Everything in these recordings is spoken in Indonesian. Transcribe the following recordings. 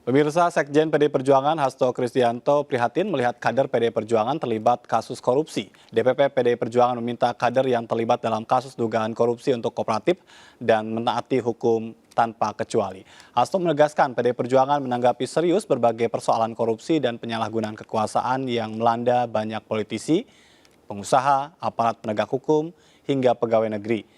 Pemirsa, Sekjen PDI Perjuangan Hasto Kristianto prihatin melihat kader PDI Perjuangan terlibat kasus korupsi. DPP PDI Perjuangan meminta kader yang terlibat dalam kasus dugaan korupsi untuk kooperatif dan menaati hukum tanpa kecuali. Hasto menegaskan PDI Perjuangan menanggapi serius berbagai persoalan korupsi dan penyalahgunaan kekuasaan yang melanda banyak politisi, pengusaha, aparat penegak hukum, hingga pegawai negeri,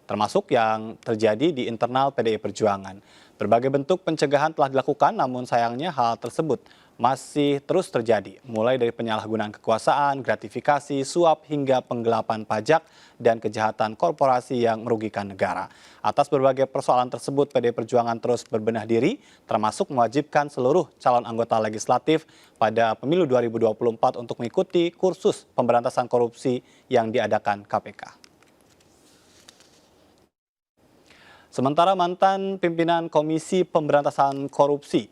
termasuk yang terjadi di internal PDI Perjuangan. Berbagai bentuk pencegahan telah dilakukan, namun sayangnya hal tersebut masih terus terjadi, mulai dari penyalahgunaan kekuasaan, gratifikasi, suap, hingga penggelapan pajak dan kejahatan korporasi yang merugikan negara. Atas berbagai persoalan tersebut, PDI Perjuangan terus berbenah diri, termasuk mewajibkan seluruh calon anggota legislatif pada pemilu 2024 untuk mengikuti kursus pemberantasan korupsi yang diadakan KPK. Sementara mantan pimpinan Komisi Pemberantasan Korupsi,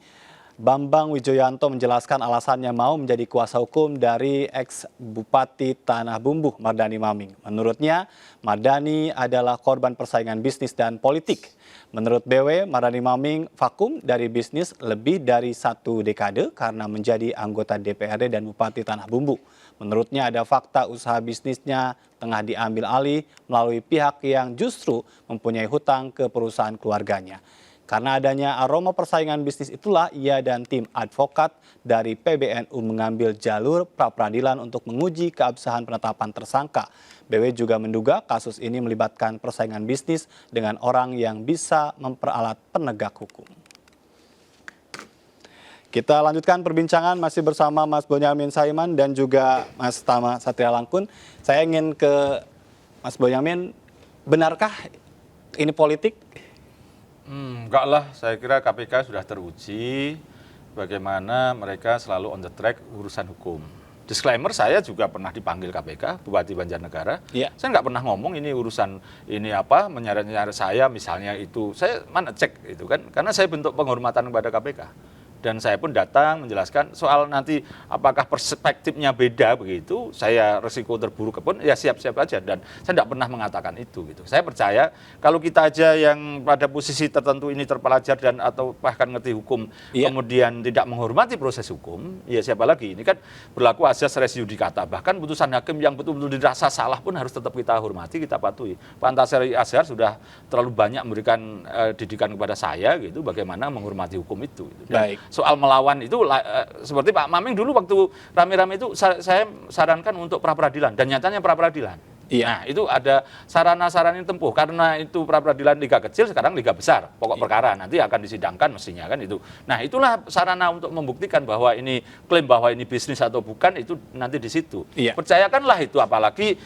Bambang Wijoyanto menjelaskan alasannya mau menjadi kuasa hukum dari ex-Bupati Tanah Bumbu, Mardani Maming. Menurutnya, Mardani adalah korban persaingan bisnis dan politik. Menurut BW, Mardani Maming vakum dari bisnis lebih dari 1 dekade karena menjadi anggota DPRD dan Bupati Tanah Bumbu. Menurutnya ada fakta usaha bisnisnya tengah diambil alih melalui pihak yang justru mempunyai hutang ke perusahaan keluarganya. Karena adanya aroma persaingan bisnis itulah ia dan tim advokat dari PBNU mengambil jalur pra-peradilan untuk menguji keabsahan penetapan tersangka. BW juga menduga kasus ini melibatkan persaingan bisnis dengan orang yang bisa memperalat penegak hukum. Kita lanjutkan perbincangan masih bersama Mas Bonyamin Saiman dan juga Mas Tama Satria Langkun. Saya ingin ke Mas Bonyamin, benarkah ini politik? Enggak lah, saya kira KPK sudah teruji bagaimana mereka selalu on the track urusan hukum. Disclaimer, saya juga pernah dipanggil KPK, Bupati Banjarnegara. Ya. Saya nggak pernah ngomong ini urusan ini apa, menyeret-nyeret saya misalnya itu. Saya mana cek itu kan, karena saya bentuk penghormatan kepada KPK. Dan saya pun datang menjelaskan soal nanti apakah perspektifnya beda begitu, saya resiko terburuk pun ya siap-siap aja, dan saya tidak pernah mengatakan itu gitu. Saya percaya kalau kita aja yang pada posisi tertentu ini terpelajar dan atau bahkan ngerti hukum, kemudian tidak menghormati proses hukum, ya siapa lagi? Ini kan berlaku asas res judicata, bahkan putusan hakim yang betul-betul dirasa salah pun harus tetap kita hormati, kita patuhi. Pak Antasari Azhar sudah terlalu banyak memberikan didikan kepada saya gitu, bagaimana menghormati hukum itu gitu. Baik. Soal melawan itu seperti Pak Maming dulu waktu rame-rame itu saya sarankan untuk pra-peradilan dan nyatanya pra-peradilan. Iya. Nah, itu ada sarana-sarana yang tempuh karena itu pra-peradilan liga kecil, sekarang liga besar. Pokok perkara nanti akan disidangkan mestinya kan itu. Nah, itulah sarana untuk membuktikan bahwa ini klaim bahwa ini bisnis atau bukan itu nanti di situ. Iya. Percayakanlah itu, apalagi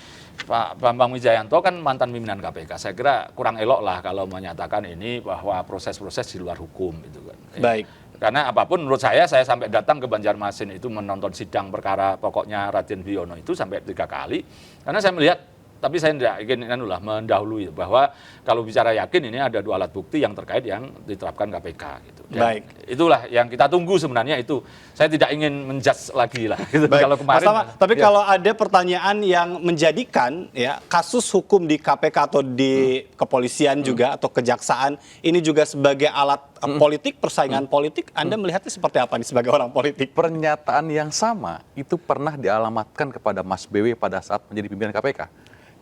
Pak Bambang Wijoyanto kan mantan pimpinan KPK. Saya kira kurang elok lah kalau menyatakan ini bahwa proses-proses di luar hukum itu kan. Baik. Karena apapun menurut saya sampai datang ke Banjarmasin itu menonton sidang perkara pokoknya Raden Wiono itu sampai 3 kali. Karena saya melihat, tapi saya tidak ingin mendahului bahwa kalau bicara yakin ini ada 2 alat bukti yang terkait yang diterapkan KPK gitu. Dan baik. Itulah yang kita tunggu sebenarnya itu. Saya tidak ingin menjudge lagi lah. Gitu. Kalau kemarin. Tapi kalau ada pertanyaan yang menjadikan ya kasus hukum di KPK atau di kepolisian juga atau kejaksaan ini juga sebagai alat politik, persaingan politik, Anda melihatnya seperti apa nih sebagai orang politik? Pernyataan yang sama itu pernah dialamatkan kepada Mas BW pada saat menjadi pimpinan KPK.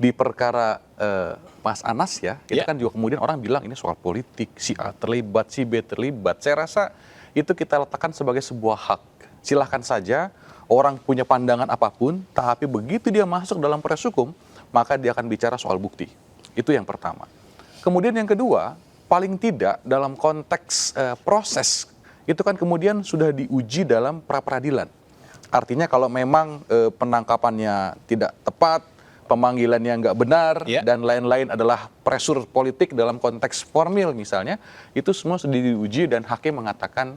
Di perkara Mas Anas ya, itu kan juga kemudian orang bilang ini soal politik, si A terlibat, si B terlibat. Saya rasa itu kita letakkan sebagai sebuah hak. Silahkan saja orang punya pandangan apapun, tapi begitu dia masuk dalam proses hukum, maka dia akan bicara soal bukti. Itu yang pertama. Kemudian yang kedua, paling tidak dalam konteks proses, itu kan kemudian sudah diuji dalam pra-peradilan. Artinya kalau memang penangkapannya tidak tepat, pemanggilannya nggak benar, dan lain-lain adalah pressure politik dalam konteks formil misalnya, itu semua sudah diuji dan hakim mengatakan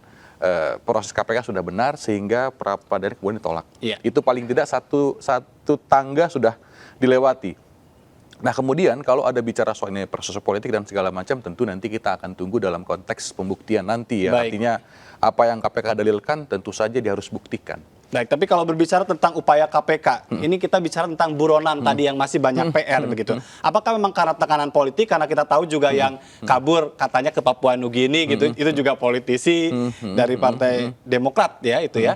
proses KPK sudah benar sehingga pra-peradilan kemudian ditolak. Itu paling tidak satu tangga sudah dilewati. Nah kemudian kalau ada bicara soal ini proses politik dan segala macam, tentu nanti kita akan tunggu dalam konteks pembuktian nanti ya. Artinya apa yang KPK dalilkan tentu saja dia harus buktikan. Baik, tapi kalau berbicara tentang upaya KPK, ini kita bicara tentang buronan tadi yang masih banyak PR begitu. Apakah memang karena tekanan politik? Karena kita tahu juga yang kabur katanya ke Papua Nugini gitu, itu juga politisi dari Partai Demokrat ya itu ya.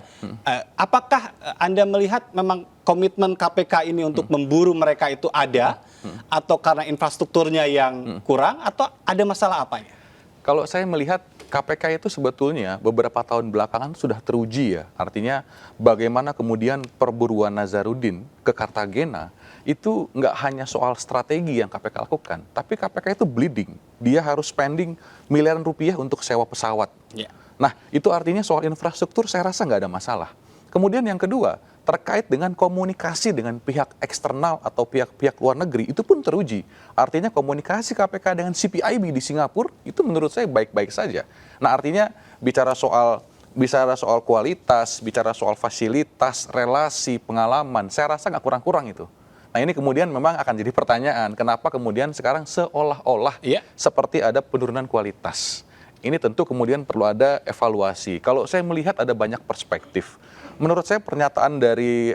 Apakah Anda melihat memang komitmen KPK ini untuk memburu mereka itu ada, atau karena infrastrukturnya yang kurang, atau ada masalah apa ya? Kalau saya melihat KPK itu sebetulnya beberapa tahun belakangan sudah teruji ya. Artinya bagaimana kemudian perburuan Nazarudin ke Kartagena itu nggak hanya soal strategi yang KPK lakukan, tapi KPK itu bleeding. Dia harus spending miliaran rupiah untuk sewa pesawat. Ya. Nah, itu artinya soal infrastruktur saya rasa nggak ada masalah. Kemudian yang kedua, terkait dengan komunikasi dengan pihak eksternal atau pihak-pihak luar negeri, itu pun teruji. Artinya komunikasi KPK dengan CPIB di Singapura, itu menurut saya baik-baik saja. Nah, artinya bicara soal kualitas, bicara soal fasilitas, relasi, pengalaman, saya rasa nggak kurang-kurang itu. Nah, ini kemudian memang akan jadi pertanyaan, kenapa kemudian sekarang seolah-olah seperti ada penurunan kualitas. Ini tentu kemudian perlu ada evaluasi. Kalau saya melihat ada banyak perspektif. Menurut saya pernyataan dari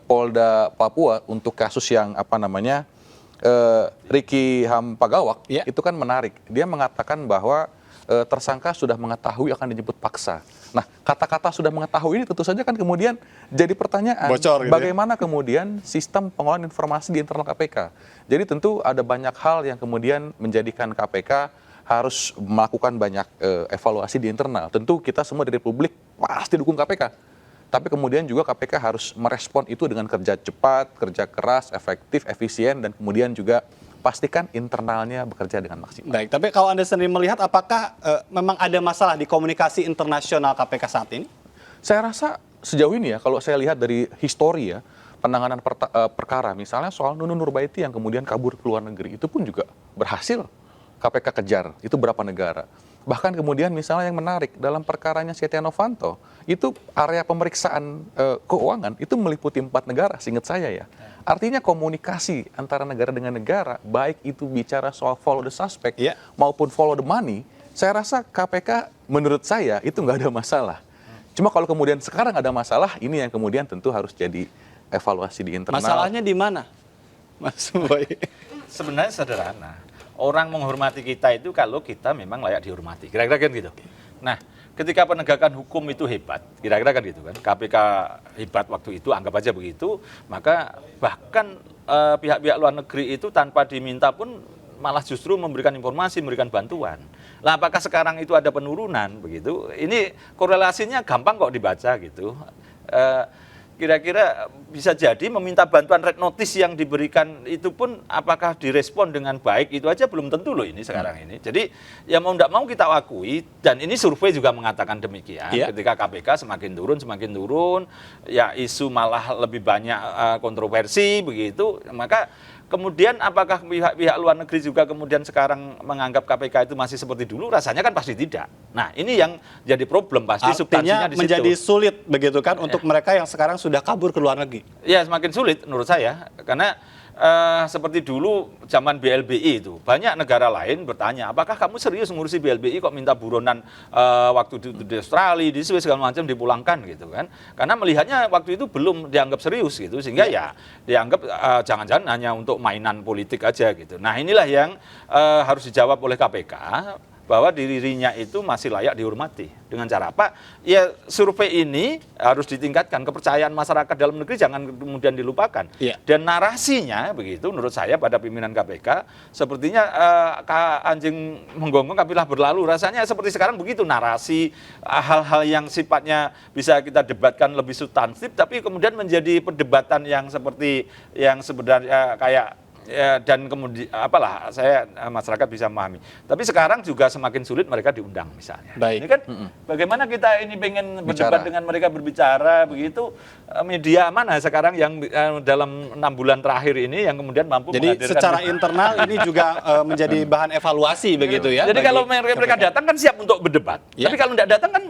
Polda Papua untuk kasus yang Ricky Hampagawak itu kan menarik. Dia mengatakan bahwa tersangka sudah mengetahui akan dijemput paksa. Nah, kata-kata sudah mengetahui ini tentu saja kan kemudian jadi pertanyaan. Bocor gitu bagaimana kemudian sistem pengolahan informasi di internal KPK. Jadi tentu ada banyak hal yang kemudian menjadikan KPK harus melakukan banyak evaluasi di internal. Tentu kita semua di Republik pasti dukung KPK. Tapi kemudian juga KPK harus merespon itu dengan kerja cepat, kerja keras, efektif, efisien, dan kemudian juga pastikan internalnya bekerja dengan maksimal. Baik, tapi kalau Anda sendiri melihat apakah memang ada masalah di komunikasi internasional KPK saat ini? Saya rasa sejauh ini ya, kalau saya lihat dari histori ya, penanganan perkara, misalnya soal Nunun Nurbaiti yang kemudian kabur ke luar negeri, itu pun juga berhasil KPK kejar, itu berapa negara. Bahkan kemudian misalnya yang menarik, dalam perkaranya Setia Novanto, itu area pemeriksaan keuangan itu meliputi 4 negara, seingat saya ya. Artinya komunikasi antara negara dengan negara, baik itu bicara soal follow the suspect maupun follow the money, saya rasa KPK menurut saya itu nggak ada masalah. Cuma kalau kemudian sekarang ada masalah, ini yang kemudian tentu harus jadi evaluasi di internal. Masalahnya di mana, Mas Boy? Sebenarnya sederhana. Orang menghormati kita itu kalau kita memang layak dihormati. Kira-kira kan gitu. Nah, ketika penegakan hukum itu hebat, kira-kira kan gitu kan. KPK hebat waktu itu, anggap aja begitu, maka bahkan pihak-pihak luar negeri itu tanpa diminta pun malah justru memberikan informasi, memberikan bantuan. Lah apakah sekarang itu ada penurunan begitu? Ini korelasinya gampang kok dibaca gitu. Kira-kira bisa jadi meminta bantuan red notice yang diberikan itu pun apakah direspon dengan baik, itu aja belum tentu loh ini sekarang ini. Jadi ya mau tidak mau kita akui, dan ini survei juga mengatakan demikian. Ketika KPK semakin turun, ya isu malah lebih banyak kontroversi begitu, maka kemudian apakah pihak-pihak luar negeri juga kemudian sekarang menganggap KPK itu masih seperti dulu? Rasanya kan pasti tidak. Nah, ini yang jadi problem pasti. Artinya substansinya di situ. menjadi sulit begitu kan untuk mereka yang sekarang sudah kabur ke luar negeri. Ya, semakin sulit menurut saya, karena seperti dulu zaman BLBI itu banyak negara lain bertanya, apakah kamu serius ngurusi BLBI kok minta buronan waktu di Australia, di Swiss segala macam dipulangkan gitu kan? Karena melihatnya waktu itu belum dianggap serius gitu, sehingga ya dianggap jangan-jangan hanya untuk mainan politik aja gitu. Nah, inilah yang harus dijawab oleh KPK, bahwa dirinya itu masih layak dihormati. Dengan cara apa? Ya survei ini harus ditingkatkan, kepercayaan masyarakat dalam negeri jangan kemudian dilupakan. Dan narasinya begitu menurut saya pada pimpinan KPK sepertinya anjing menggonggong kapilah berlalu. Rasanya seperti sekarang begitu, narasi hal-hal yang sifatnya bisa kita debatkan lebih substantif, tapi kemudian menjadi perdebatan yang seperti yang sebenarnya kayak ya, dan kemudian apalah saya masyarakat bisa memahami. Tapi sekarang juga semakin sulit mereka diundang misalnya. Baik. Ini kan bagaimana kita ini pengen berdebat dengan mereka, berbicara begitu, media mana sekarang yang dalam 6 bulan terakhir ini yang kemudian mampu jadi menghadirkan secara internal ini juga menjadi bahan evaluasi begitu ya. Jadi kalau mereka datang kan siap untuk berdebat. Tapi kalau tidak datang kan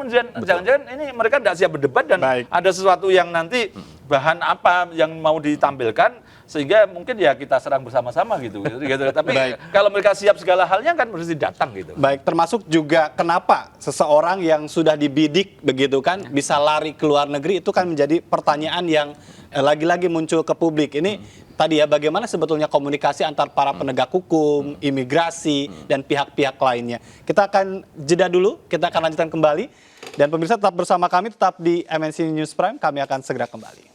jangan-jangan ini mereka tidak siap berdebat dan ada sesuatu yang nanti bahan apa yang mau ditampilkan sehingga mungkin ya kita serang bersama-sama gitu. Tapi kalau mereka siap segala halnya kan mesti datang gitu. Baik, termasuk juga kenapa seseorang yang sudah dibidik begitu kan bisa lari ke luar negeri, itu kan menjadi pertanyaan yang lagi-lagi muncul ke publik. Ini tadi ya, bagaimana sebetulnya komunikasi antar para penegak hukum, imigrasi, dan pihak-pihak lainnya. Kita akan jeda dulu, kita akan lanjutkan kembali. Dan pemirsa tetap bersama kami, tetap di MNC News Prime, kami akan segera kembali.